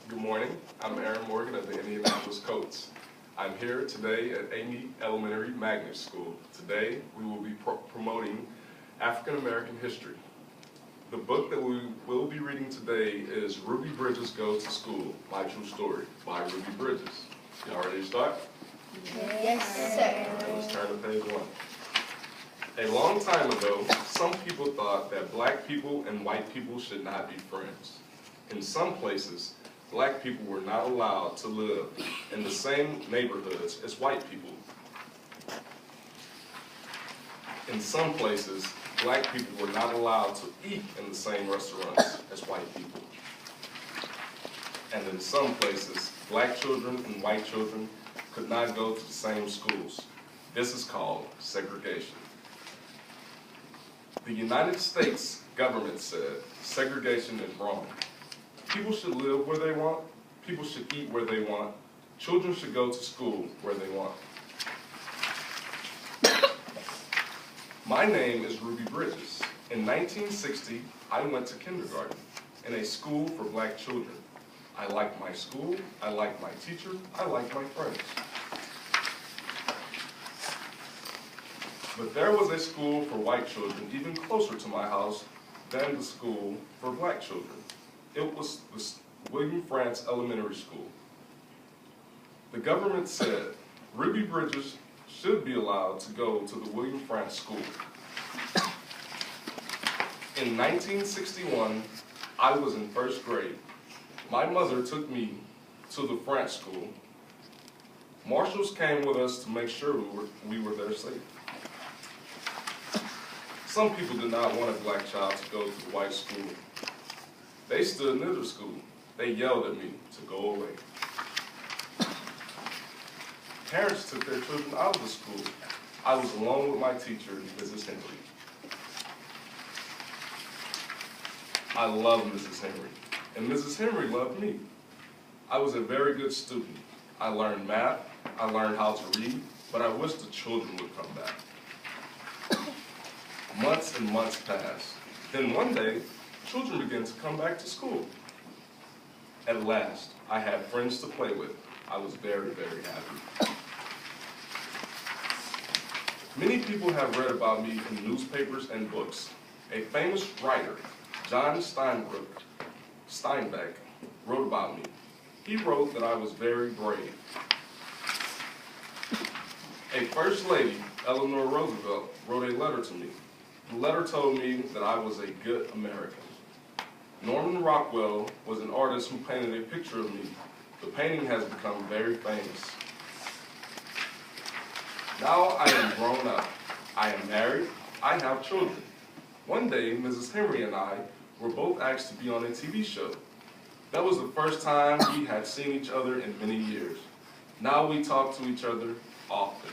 Good morning. I'm Aaron Morgan of the Indianapolis Colts. I'm here today at Amy Elementary Magnet School. Today we will be promoting African American history. The book that we will be reading today is Ruby Bridges Goes to School, My True Story by Ruby Bridges. Y'all ready to start? Yes, sir. All right, let's turn to page 1. A long time ago, some people thought that black people and white people should not be friends. In some places, black people were not allowed to live in the same neighborhoods as white people. In some places, black people were not allowed to eat in the same restaurants as white people. And in some places, black children and white children could not go to the same schools. This is called segregation. The United States government said segregation is wrong. People should live where they want, people should eat where they want, children should go to school where they want. My name is Ruby Bridges. In 1960, I went to kindergarten in a school for black children. I liked my school, I liked my teacher, I liked my friends. But there was a school for white children even closer to my house than the school for black children. It was the William Frantz Elementary School. The government said Ruby Bridges should be allowed to go to the William Frantz School. In 1961, I was in first grade. My mother took me to the Frantz School. Marshals came with us to make sure we were there safe. Some people did not want a black child to go to the white school. They stood near the school. They yelled at me to go away. Parents took their children out of the school. I was alone with my teacher, Mrs. Henry. I loved Mrs. Henry, and Mrs. Henry loved me. I was a very good student. I learned math, I learned how to read, but I wish the children would come back. Months and months passed. Then one day, children began to come back to school. At last, I had friends to play with. I was very, very happy. Many people have read about me in newspapers and books. A famous writer, John Steinbeck, wrote about me. He wrote that I was very brave. A First Lady, Eleanor Roosevelt, wrote a letter to me. The letter told me that I was a good American. Norman Rockwell was an artist who painted a picture of me. The painting has become very famous. Now I am grown up. I am married. I have children. One day, Mrs. Henry and I were both asked to be on a TV show. That was the first time we had seen each other in many years. Now we talk to each other often.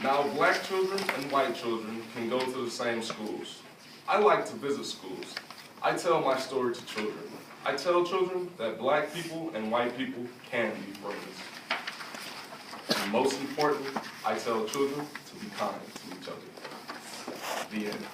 Now black children and white children can go to the same schools. I like to visit schools. I tell my story to children. I tell children that black people and white people can be friends. And most important, I tell children to be kind to each other. The end.